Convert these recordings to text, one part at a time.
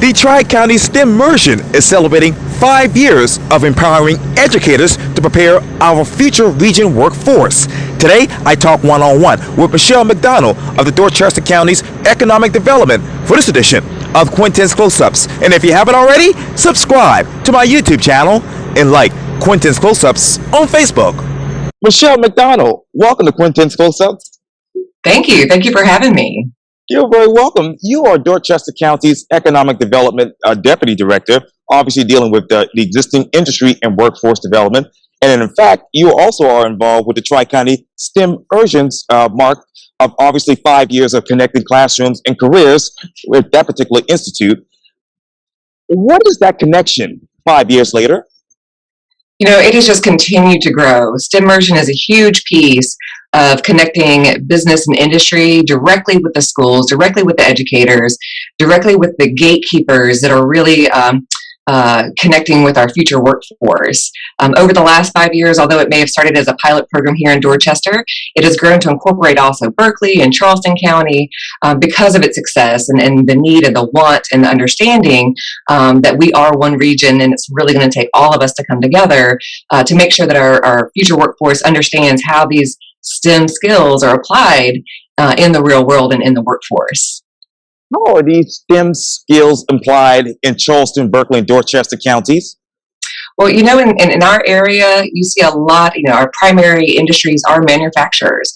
The Tri-County STEMersion is celebrating 5 years of empowering educators to prepare our future region workforce. Today, I talk one-on-one with Michelle McDonald of the Dorchester County's Economic Development for this edition of Quintin's Close-Ups. And if you haven't already, subscribe to my YouTube channel and like Quintin's Close-Ups on Facebook. Michelle McDonald, welcome to Quintin's Close-Ups. Thank you. Thank you for having me. You're very welcome. You are Dorchester County's Economic Development Deputy Director, obviously dealing with the existing industry and workforce development. And in fact, you also are involved with the Tri-County STEMersion's mark of obviously 5 years of connecting classrooms and careers with that particular institute. What is that connection 5 years later? You know, it has just continued to grow. STEMersion is a huge piece of connecting business and industry directly with the schools, directly with the educators, directly with the gatekeepers that are really connecting with our future workforce. Over the last 5 years, although it may have started as a pilot program here in Dorchester, it has grown to incorporate also Berkeley and Charleston County because of its success and the need and the want and the understanding that we are one region, and it's really going to take all of us to come together to make sure that our future workforce understands how these STEM skills are applied in the real world and in the workforce. How are these STEM skills applied in Charleston, Berkeley, and Dorchester counties? Well, you know, in our area, you see a lot, you know, our primary industries are manufacturers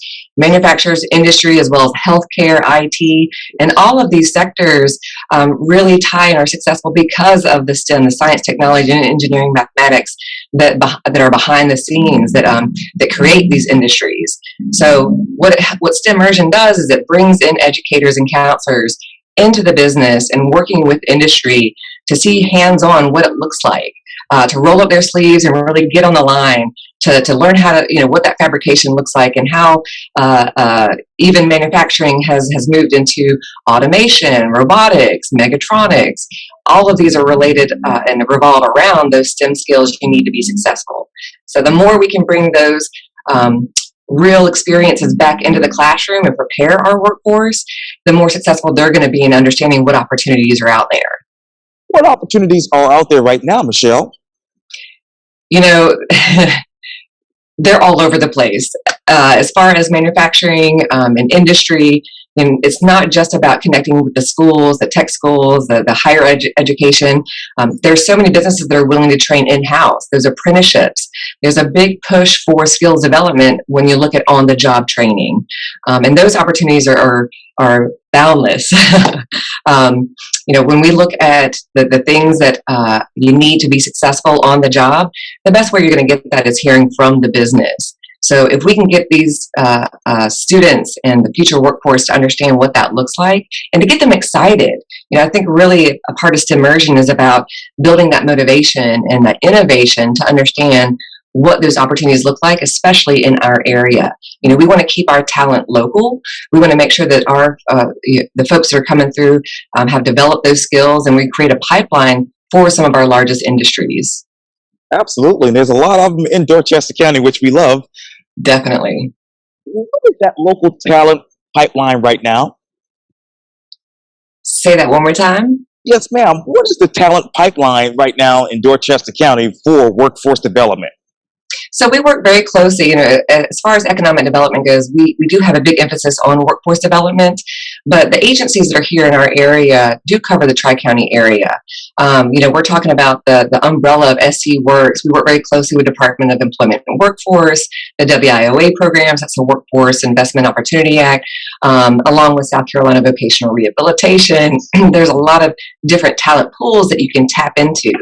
industry, as well as healthcare, IT, and all of these sectors really tie and are successful because of the STEM, the science, technology, and engineering, mathematics that are behind the scenes that create these industries. So what STEMersion does is it brings in educators and counselors into the business and working with industry to see hands-on what it looks like, to roll up their sleeves and really get on the line to learn how to, you know, what that fabrication looks like and how even manufacturing has moved into automation, robotics, mechatronics. All of these are related and revolve around those STEM skills you need to be successful. So the more we can bring those real experiences back into the classroom and prepare our workforce, the more successful they're going to be in understanding what opportunities are out there. What opportunities are out there right now, Michelle? You know, they're all over the place. As far as manufacturing and industry, and it's not just about connecting with the schools, the tech schools, the higher education. There's so many businesses that are willing to train in-house. There's apprenticeships. There's a big push for skills development when you look at on-the-job training. And those opportunities are boundless. You know, when we look at the things that you need to be successful on the job, the best way you're going to get that is hearing from the business. So if we can get these students and the future workforce to understand what that looks like and to get them excited, you know, I think really a part of STEMersion is about building that motivation and that innovation to understand what those opportunities look like, especially in our area. You know, we want to keep our talent local. We want to make sure that our the folks that are coming through have developed those skills, and we create a pipeline for some of our largest industries. Absolutely. And there's a lot of them in Dorchester County, which we love. Definitely. What is that local talent pipeline right now? Say that one more time. Yes, ma'am. What is the talent pipeline right now in Dorchester County for workforce development? So we work very closely, you know, as far as economic development goes, we do have a big emphasis on workforce development, but the agencies that are here in our area do cover the Tri-County area. You know, we're talking about the umbrella of SC Works. We work very closely with Department of Employment and Workforce, the WIOA programs, that's the Workforce Investment Opportunity Act, along with South Carolina Vocational Rehabilitation. There's a lot of different talent pools that you can tap into.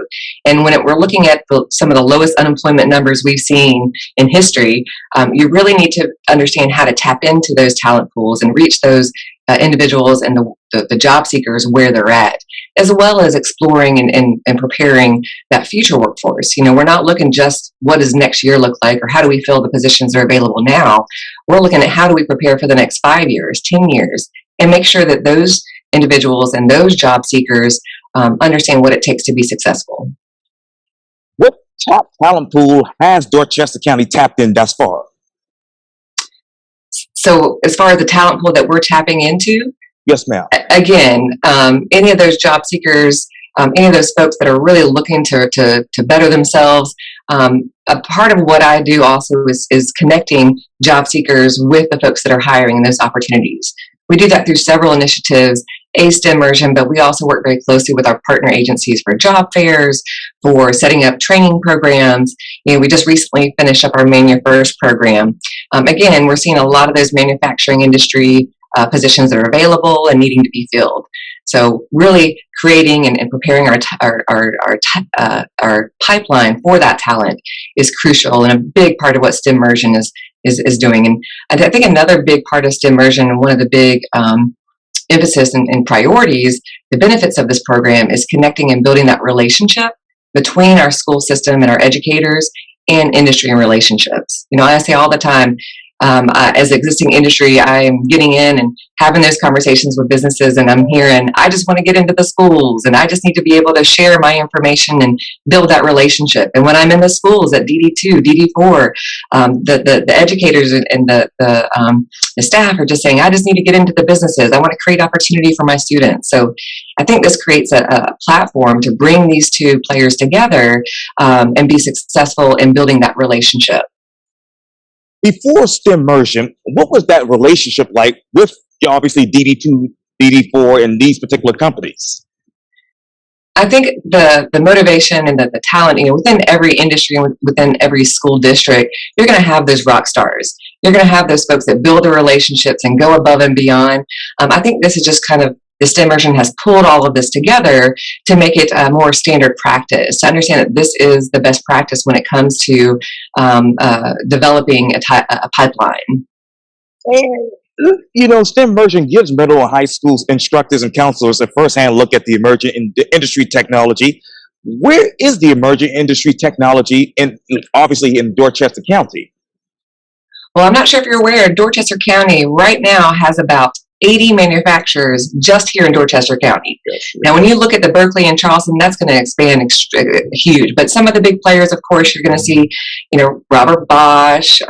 And when we're looking at some of the lowest unemployment numbers we've seen in history, you really need to understand how to tap into those talent pools and reach those individuals and the job seekers where they're at, as well as exploring and preparing that future workforce. You know, we're not looking just what does next year look like or how do we fill the positions that are available now. We're looking at how do we prepare for the next 5 years, 10 years, and make sure that those individuals and those job seekers understand what it takes to be successful. What top talent pool has Dorchester County tapped in thus far? So as far as the talent pool that we're tapping into, Yes, ma'am. again, any of those job seekers any of those folks that are really looking to better themselves. A part of what I do also is connecting job seekers with the folks that are hiring those opportunities. We do that through several initiatives, STEMersion, but we also work very closely with our partner agencies for job fairs, for setting up training programs. We just recently finished up our Man Your First program. Again, we're seeing a lot of those manufacturing industry positions that are available and needing to be filled. So really creating and preparing our pipeline for that talent is crucial and a big part of what STEMersion is doing. And I think another big part of STEMersion, and one of the big emphasis and priorities, the benefits of this program is connecting and building that relationship between our school system and our educators and industry and relationships. I say all the time, as existing industry, I'm getting in and having those conversations with businesses, and I'm hearing, I just want to get into the schools, and I just need to be able to share my information and build that relationship. And when I'm in the schools at DD2, DD4, the educators and the staff are just saying, I just need to get into the businesses. I want to create opportunity for my students. So I think this creates a platform to bring these two players together and be successful in building that relationship. Before STEMersion, what was that relationship like with obviously DD2, DD4, and these particular companies? I think the motivation and the talent, within every industry and within every school district, you're going to have those rock stars. You're going to have those folks that build the relationships and go above and beyond. I think this is just kind of, the STEMersion has pulled all of this together to make it a more standard practice, to understand that this is the best practice when it comes to developing a pipeline. And, STEMersion gives middle and high schools instructors and counselors a firsthand look at the emerging industry technology. Where is the emerging industry technology obviously in Dorchester County? Well, I'm not sure if you're aware, Dorchester County right now has about 80 manufacturers just here in Dorchester County. Now, when you look at the Berkeley and Charleston, that's going to expand huge. But some of the big players, of course, you're going to see, Robert Bosch,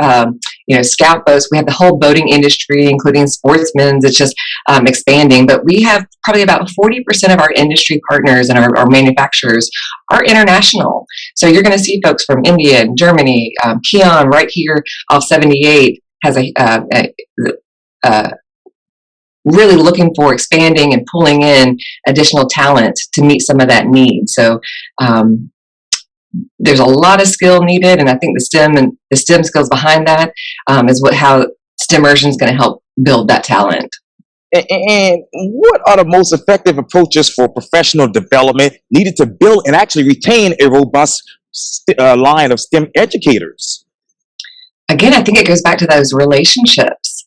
Scout Boats. We have the whole boating industry, including Sportsman's. It's just expanding. But we have probably about 40% of our industry partners and our manufacturers are international. So you're going to see folks from India and Germany. Keon, right here off 78, has really looking for expanding and pulling in additional talent to meet some of that need. So there's a lot of skill needed, and I think the STEM skills behind that is how STEMersion is going to help build that talent. And what are the most effective approaches for professional development needed to build and actually retain a robust line of STEM educators? Again, I think it goes back to those relationships.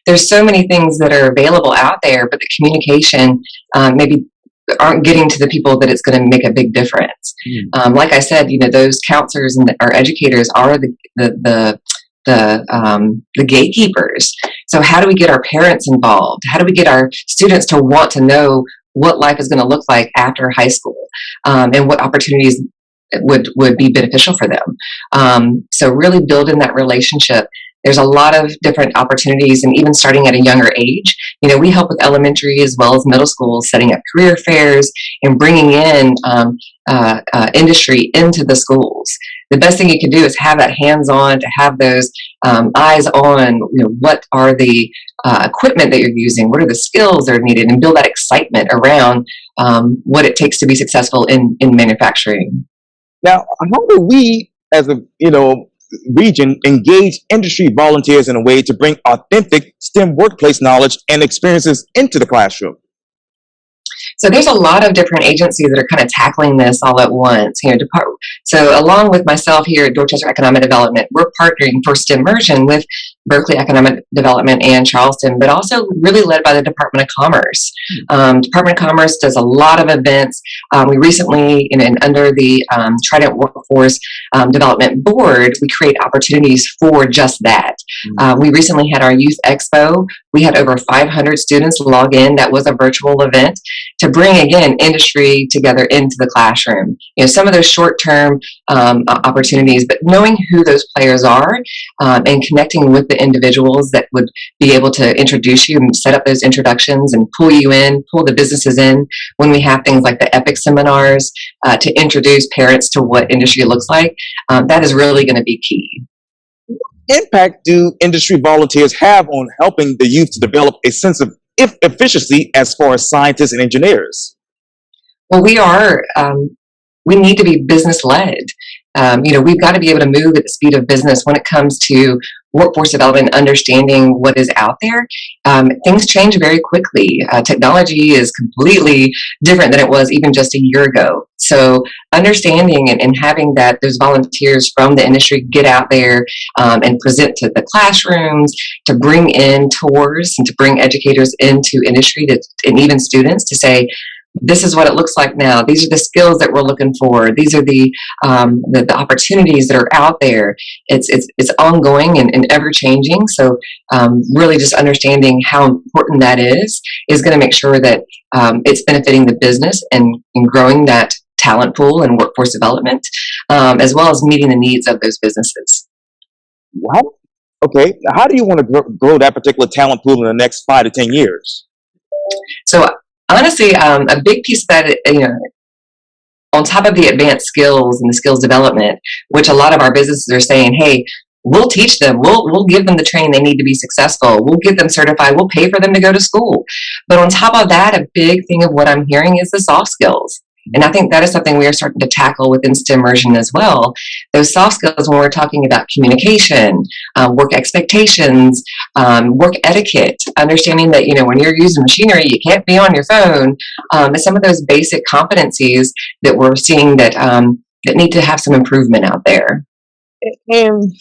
There's so many things that are available out there, but the communication maybe aren't getting to the people that it's going to make a big difference. Like I said, those counselors and our educators are the gatekeepers. So how do we get our parents involved? How do we get our students to want to know what life is going to look like after high school, and what opportunities would be beneficial for them? So really building that relationship. There's a lot of different opportunities, and even starting at a younger age. We help with elementary as well as middle schools, setting up career fairs and bringing in industry into the schools. The best thing you can do is have that hands-on, to have those eyes on, what are the equipment that you're using, what are the skills that are needed, and build that excitement around what it takes to be successful in manufacturing. Now, how do we, as a region, engage industry volunteers in a way to bring authentic STEM workplace knowledge and experiences into the classroom? So there's a lot of different agencies that are kind of tackling this all at once. So along with myself here at Dorchester Economic Development, we're partnering for STEMersion with Berkeley Economic Development and Charleston, but also really led by the Department of Commerce. Department of Commerce does a lot of events. We recently, under the Trident Workforce Development Board, we create opportunities for just that. We recently had our Youth Expo. We had over 500 students log in. That was a virtual event to bring, again, industry together into the classroom. Some of those short-term opportunities, but knowing who those players are and connecting with the the individuals that would be able to introduce you and set up those introductions and pull you in, pull the businesses in when we have things like the EPIC seminars to introduce parents to what industry looks like. That is really going to be key. Impact do industry volunteers have on helping the youth to develop a sense of efficiency as far as scientists and engineers? Well, we need to be business led. We've got to be able to move at the speed of business when it comes to workforce development, understanding what is out there. Things change very quickly. Technology is completely different than it was even just a year ago. So understanding and having those volunteers from the industry get out there and present to the classrooms, to bring in tours and to bring educators into industry and even students to say, this is what it looks like now. These are the skills that we're looking for. These are the opportunities that are out there. It's ongoing and ever changing. So really just understanding how important that is going to make sure that it's benefiting the business and growing that talent pool and workforce development, as well as meeting the needs of those businesses. Wow. Okay. How do you want to grow that particular talent pool in the next 5 to 10 years? So honestly, a big piece of that, on top of the advanced skills and the skills development, which a lot of our businesses are saying, hey, we'll teach them, we'll give them the training they need to be successful, we'll get them certified, we'll pay for them to go to school. But on top of that, a big thing of what I'm hearing is the soft skills. And I think that is something we are starting to tackle within STEMersion as well. Those soft skills, when we're talking about communication, work expectations, work etiquette, understanding that, when you're using machinery, you can't be on your phone. And some of those basic competencies that we're seeing that need to have some improvement out there. And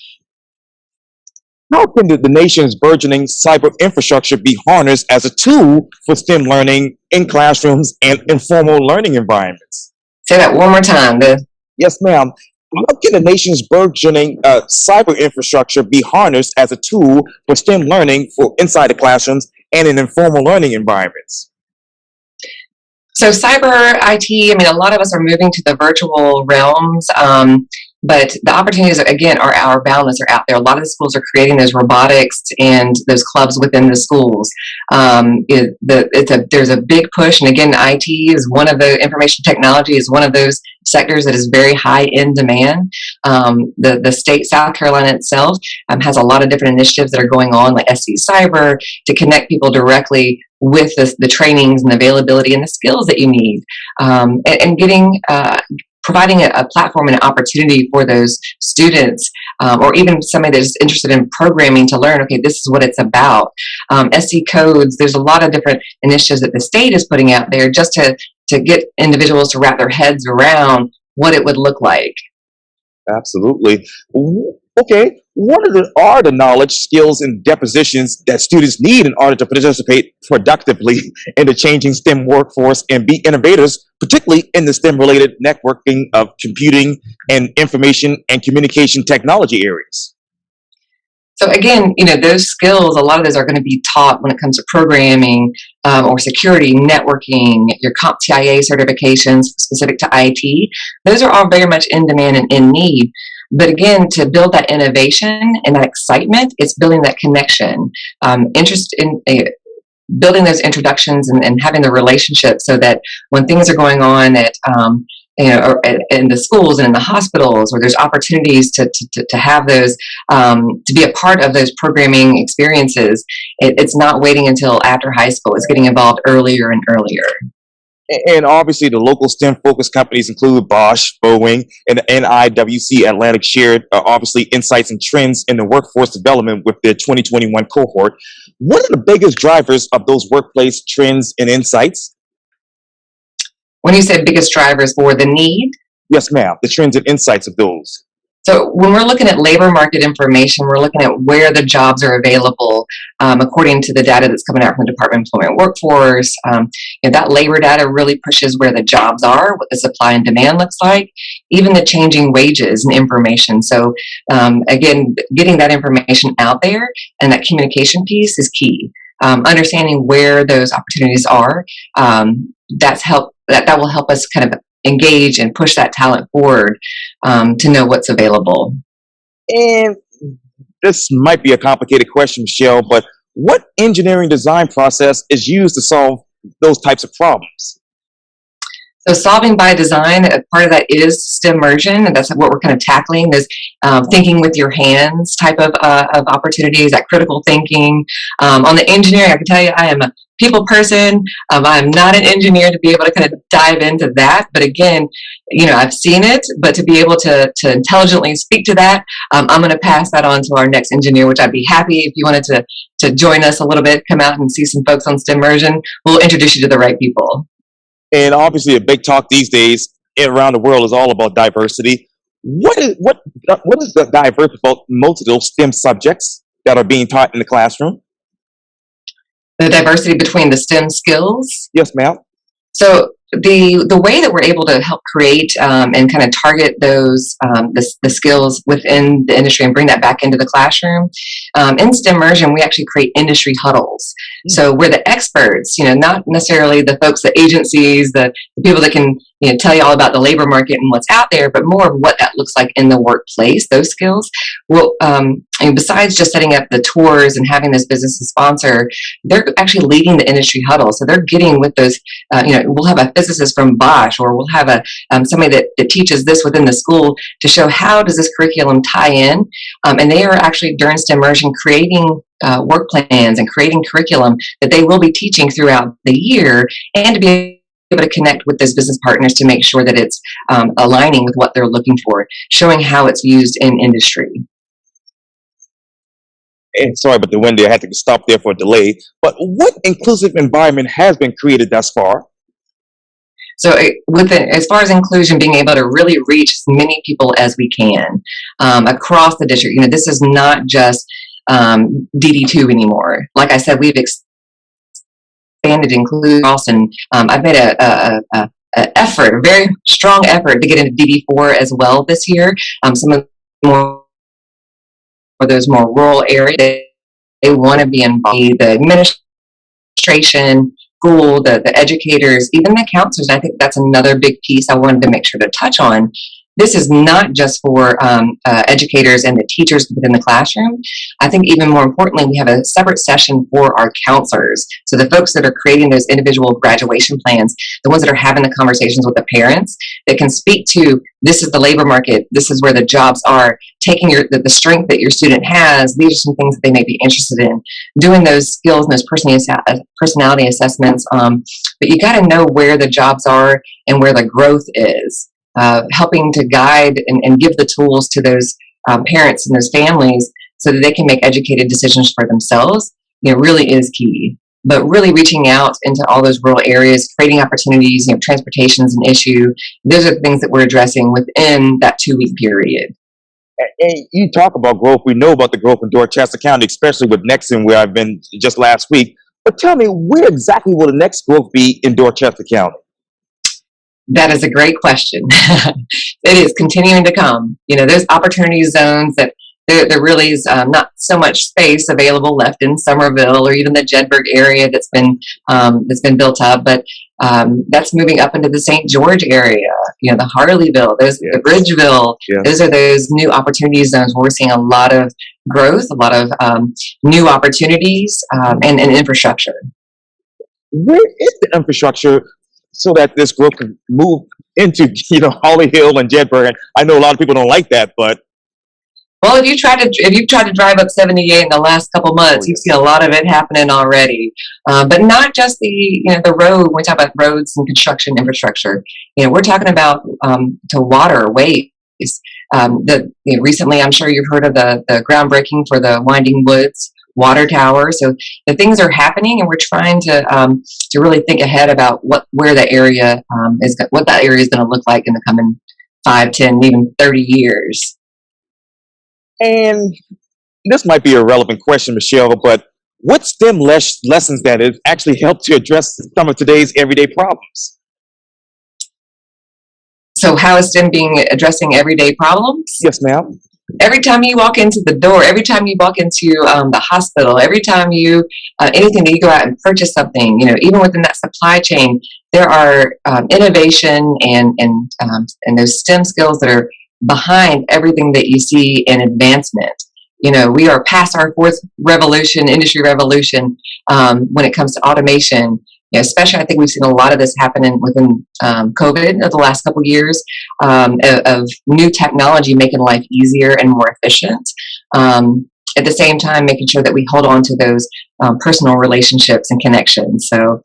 how can the nation's burgeoning cyber infrastructure be harnessed as a tool for STEM learning in classrooms and informal learning environments? Say that one more time. Yes, ma'am. How can the nation's burgeoning cyber infrastructure be harnessed as a tool for STEM learning for inside the classrooms and in informal learning environments? So cyber IT, a lot of us are moving to the virtual realms. But the opportunities, again, are boundless, are out there. A lot of the schools are creating those robotics and those clubs within the schools. There's a big push, and again, IT is one of the information technology is one of those sectors that is very high in demand. The state, South Carolina itself, has a lot of different initiatives that are going on, like SC Cyber, to connect people directly with the trainings and availability and the skills that you need, and getting providing a platform and an opportunity for those students, or even somebody that's interested in programming to learn, okay, this is what it's about. SC Codes, there's a lot of different initiatives that the state is putting out there just to get individuals to wrap their heads around what it would look like. Absolutely. Okay. What are the knowledge, skills, and depositions that students need in order to participate productively in the changing STEM workforce and be innovators, particularly in the STEM-related networking of computing and information and communication technology areas? So again, those skills, a lot of those are going to be taught when it comes to programming or security, networking, your CompTIA certifications specific to IT. Those are all very much in demand and in need. But again, to build that innovation and that excitement, it's building that connection, interest in building those introductions and having the relationship so that when things are going on at or in the schools and in the hospitals, or there's opportunities to have those, to be a part of those programming experiences, it's not waiting until after high school. It's getting involved earlier and earlier. And obviously, the local STEM-focused companies include Bosch, Boeing, and NIWC Atlantic shared, obviously, insights and trends in the workforce development with their 2021 cohort. What are the biggest drivers of those workplace trends and insights? When you say biggest drivers for the need? Yes, ma'am. The trends and insights of those. So when we're looking at labor market information, we're looking at where the jobs are available according to the data that's coming out from the Department of Employment and Workforce. That labor data really pushes where the jobs are, what the supply and demand looks like, even the changing wages and information. So again, getting that information out there and that communication piece is key. Understanding where those opportunities are, that will help us kind of engage and push that talent forward to know what's available. And this might be a complicated question, Michelle, but what engineering design process is used to solve those types of problems? So solving by design, part of that is STEMersion, and that's what we're kind of tackling. This thinking with your hands type of opportunities, that critical thinking. On the engineering, I can tell you, I am a people person. I'm not an engineer to be able to kind of dive into that. But again, I've seen it, but to be able to intelligently speak to that, I'm going to pass that on to our next engineer, which I'd be happy if you wanted to join us a little bit, come out and see some folks on STEMersion. We'll introduce you to the right people. And obviously, a big talk these days around the world is all about diversity. What is the diverse about most of those STEM subjects that are being taught in the classroom? The diversity between the STEM skills. Yes, ma'am. So the way that we're able to help create and kind of target those the skills within the industry and bring that back into the classroom in STEMersion, we actually create industry huddles. So we're the experts, not necessarily the folks, the agencies, the people that can tell you all about the labor market and what's out there, but more of what that looks like in the workplace. Those skills. Well, and besides just setting up the tours and having this business sponsor, they're actually leading the industry huddle. So they're getting with those. We'll have a physicist from Bosch, or we'll have somebody that teaches this within the school to show how does this curriculum tie in. And they are actually during STEMersion creating work plans and creating curriculum that they will be teaching throughout the year, and to be able to connect with those business partners to make sure that it's aligning with what they're looking for, showing how it's used in industry. And sorry about the wind there, I had to stop there for a delay. But what inclusive environment has been created thus far? So as far as inclusion, being able to really reach as many people as we can across the district. This is not just DD2 anymore. Like I said, we've expanded inclusion, and I've made a very strong effort to get into DD4 as well this year. Some of those more rural areas, they want to be involved. The administration, school, the educators, even the counselors. I think that's another big piece I wanted to make sure to touch on. This is not just for educators and the teachers within the classroom. I think even more importantly, we have a separate session for our counselors. So the folks that are creating those individual graduation plans, the ones that are having the conversations with the parents, that can speak to, this is the labor market, this is where the jobs are, taking the strength that your student has, these are some things that they may be interested in, doing those skills and those personality assessments. But you got to know where the jobs are and where the growth is. Helping to guide and give the tools to those parents and those families so that they can make educated decisions for themselves, really is key. But really reaching out into all those rural areas, creating opportunities, transportation is an issue. Those are the things that we're addressing within that 2-week period. And you talk about growth. We know about the growth in Dorchester County, especially with Nexon, where I've been just last week. But tell me, where exactly will the next growth be in Dorchester County? That is a great question. It is continuing to come. There's opportunity zones that there really is not so much space available left in Somerville or even the Jedburgh area that's been built up, but that's moving up into the St. George area. The Harleyville, the Bridgeville. Yes. Those are those new opportunity zones where we're seeing a lot of growth, a lot of new opportunities, and infrastructure. Where is the infrastructure so that this growth can move into, Holly Hill and Jedburgh? And I know a lot of people don't like that, but well, if you've tried to drive up 78 in the last couple months, you've seen a lot of it happening already. But not just the road. When we talk about roads and construction infrastructure, we're talking about to waterways. Recently, I'm sure you've heard of the groundbreaking for the Winding Woods water tower. So the things are happening, and we're trying to really think ahead about what that area is going to look like in the coming 5, 10, even 30 years. And this might be a relevant question, Michelle, but what STEM lessons that have actually helped to address some of today's everyday problems? So how is STEM addressing everyday problems? Yes, ma'am. Every time you walk into the door, every time you walk into the hospital, every time anything that you go out and purchase something, even within that supply chain, there are innovation and those STEM skills that are behind everything that you see in advancement. We are past our fourth revolution, industry revolution, when it comes to automation. Especially, I think we've seen a lot of this happening within COVID of the last couple of years, of new technology making life easier and more efficient. At the same time, making sure that we hold on to those personal relationships and connections. So,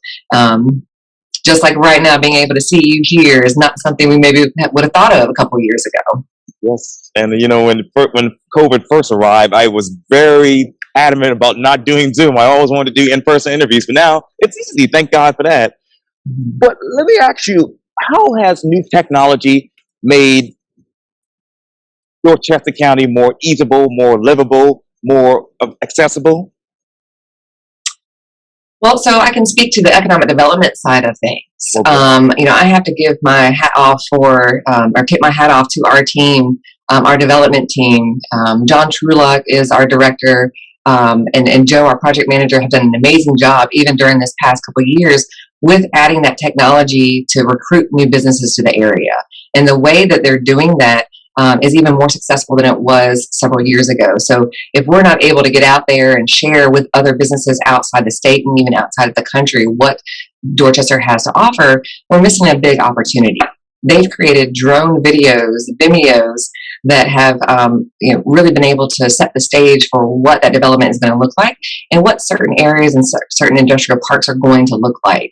just like right now, being able to see you here is not something we maybe would have thought of a couple of years ago. Yes, and when COVID first arrived, I was very adamant about not doing Zoom. I always wanted to do in-person interviews, but now it's easy. Thank God for that. But let me ask you, how has new technology made Dorchester County more easable, more livable, more accessible? Well, so I can speak to the economic development side of things. Okay. I have to give my hat off or tip my hat off to our team, our development team. John Trulock is our director, and Joe, our project manager, have done an amazing job even during this past couple of years with adding that technology to recruit new businesses to the area. And the way that they're doing that is even more successful than it was several years ago. So if we're not able to get out there and share with other businesses outside the state and even outside of the country what Dorchester has to offer, we're missing a big opportunity. They've created drone videos, Vimeos, that have really been able to set the stage for what that development is going to look like and what certain areas and certain industrial parks are going to look like.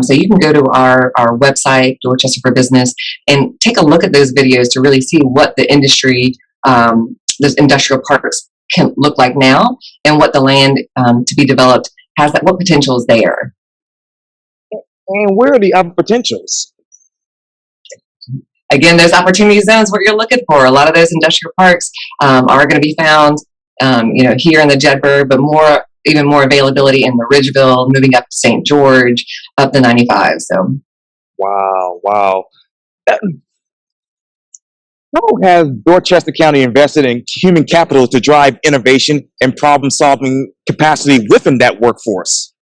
So you can go to our website, Dorchester for Business, and take a look at those videos to really see what the industry, those industrial parks can look like now and what the land to be developed has, what potential is there. And where are the other potentials? Again, those opportunity zones, what you're looking for. A lot of those industrial parks are going to be found, here in the Jedburgh, but even more availability in the Ridgeville, moving up to St. George, up to 95. So, wow. How has Dorchester County invested in human capital to drive innovation and problem-solving capacity within that workforce?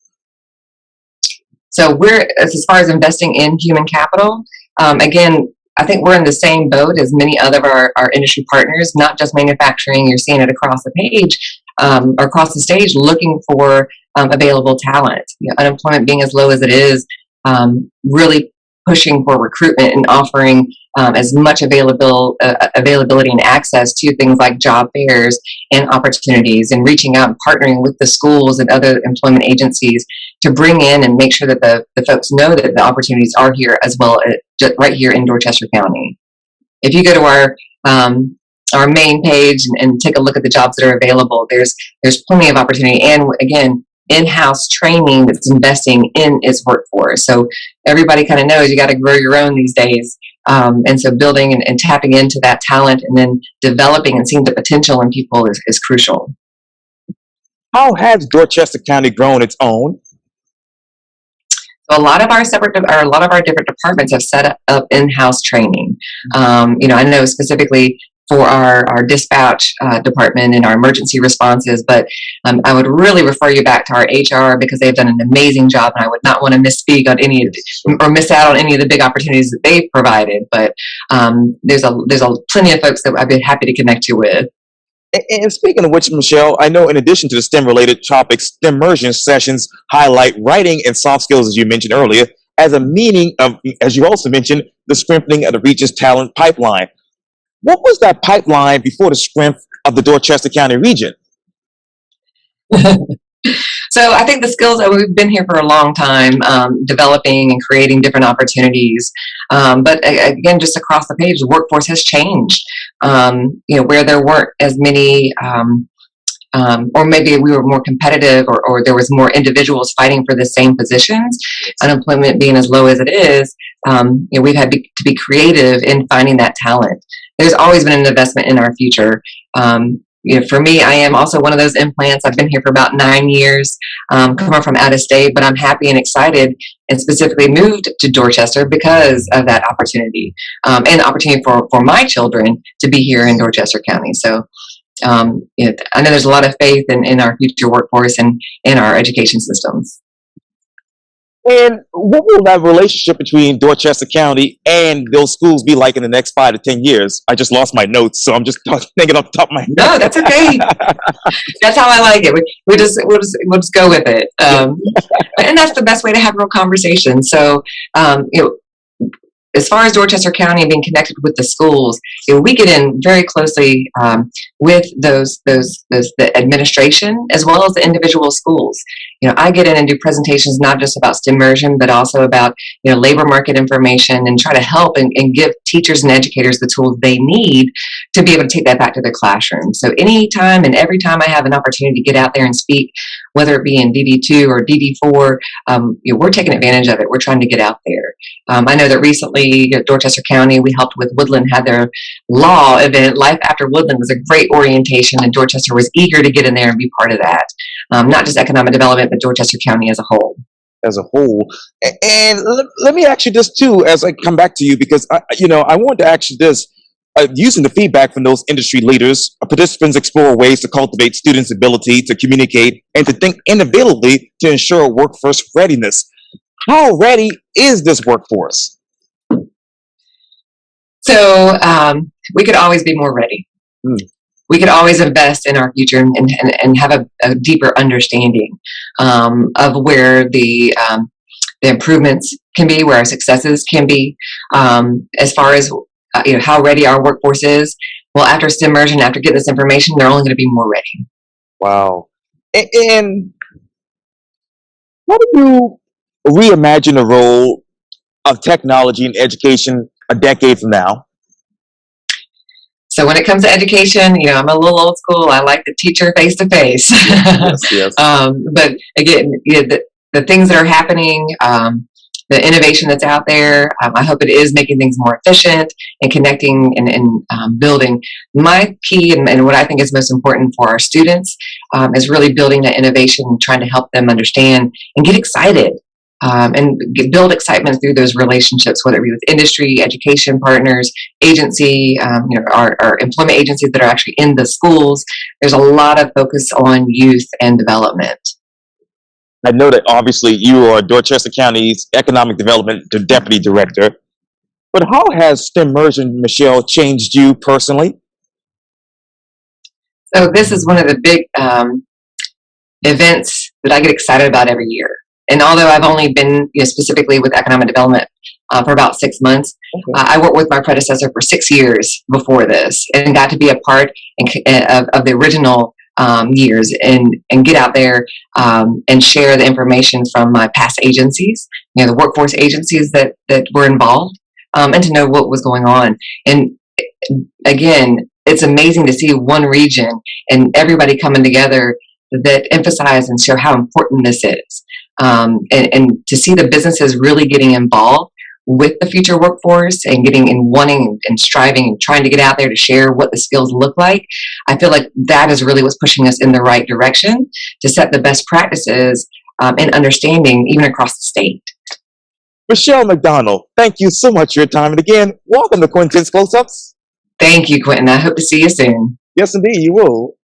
So as far as investing in human capital, again, I think we're in the same boat as many other of our industry partners, not just manufacturing. You're seeing it across the page, or across the stage, looking for available talent. Unemployment being as low as it is, really pushing for recruitment and offering as much availability and access to things like job fairs and opportunities, and reaching out and partnering with the schools and other employment agencies to bring in and make sure that the folks know that the opportunities are here as well, right here in Dorchester County. If you go to our main page and take a look at the jobs that are available, there's plenty of opportunity, and again, in-house training that's investing in its workforce. So everybody kind of knows you got to grow your own these days. And so building and tapping into that talent and then developing and seeing the potential in people is crucial. How has Dorchester County grown its own? So a lot of our different departments have set up in-house training. I know specifically for our dispatch department and our emergency responses, but I would really refer you back to our HR because they've done an amazing job, and I would not want to misspeak on or miss out on any of the big opportunities that they've provided. But there's plenty of folks that I'd be happy to connect you with. And speaking of which, Michelle, I know in addition to the STEM-related topics, STEMersion sessions highlight writing and soft skills, as you mentioned earlier, as a meaning of, as you also mentioned, the strengthening of the region's talent pipeline. What was that pipeline before the strength of the Dorchester County region? So I think the skills that we've been here for a long time, developing and creating different opportunities. But again, just across the page, the workforce has changed. Where there weren't as many, or maybe we were more competitive, or there was more individuals fighting for the same positions. Unemployment being as low as it is, we've had to be creative in finding that talent. There's always been an investment in our future. For me, I am also one of those implants. I've been here for about 9 years, coming from out of state, but I'm happy and excited, and specifically moved to Dorchester because of that opportunity, and the opportunity for my children to be here in Dorchester County. So I know there's a lot of faith in our future workforce and in our education systems. And what will that relationship between Dorchester County and those schools be like in the next 5 to 10 years? I just lost my notes, so I'm just thinking off the top of my head. No, that's okay. That's how I like it. We'll just go with it. And that's the best way to have real conversation. So, as far as Dorchester County being connected with the schools, we get in very closely with the administration as well as the individual schools. I get in and do presentations not just about STEMersion, but also about labor market information, and try to help and give teachers and educators the tools they need to be able to take that back to their classroom. So anytime and every time I have an opportunity to get out there and speak, whether it be in DD2 or DD4, we're taking advantage of it. We're trying to get out there. I know that recently Dorchester County, we helped with Woodland had their law event. Life After Woodland was a great orientation, and Dorchester was eager to get in there and be part of that. Not just economic development, but Dorchester County as a whole. And let me ask you this too, as I come back to you, because I want to ask you this. Using the feedback from those industry leaders, participants explore ways to cultivate students' ability to communicate and to think innovatively to ensure workforce readiness. How ready is this workforce? So we could always be more ready. We could always invest in our future and have a deeper understanding of where the improvements can be, where our successes can be, as far as how ready our workforce is. Well, after STEMersion, after getting this information, they're only going to be more ready. Wow. And how do you reimagine the role of technology in education a decade from now? So when it comes to education, I'm a little old school. I like the teacher face to face. Yes. But again, the things that are happening, the innovation that's out there, I hope it is making things more efficient and connecting and building. My key and what I think is most important for our students is really building that innovation, trying to help them understand and get excited. And build excitement through those relationships, whether it be with industry, education partners, agency, our employment agencies that are actually in the schools. There's a lot of focus on youth and development. I know that obviously you are Dorchester County's Economic Development Deputy Director, but how has STEMersion, Michelle, changed you personally? So this is one of the big events that I get excited about every year. And although I've only been specifically with economic development for about 6 months, I worked with my predecessor for 6 years before this, and got to be a part of the original years and get out there and share the information from my past agencies, the workforce agencies that were involved, and to know what was going on. And again, it's amazing to see one region and everybody coming together that emphasize and show how important this is. And to see the businesses really getting involved with the future workforce and getting and wanting and striving and trying to get out there to share what the skills look like, I feel like that is really what's pushing us in the right direction to set the best practices and understanding even across the state. Michelle McDonald, thank you so much for your time. And again, welcome to Quintin's Close-Ups. Thank you, Quintin. I hope to see you soon. Yes, indeed, you will.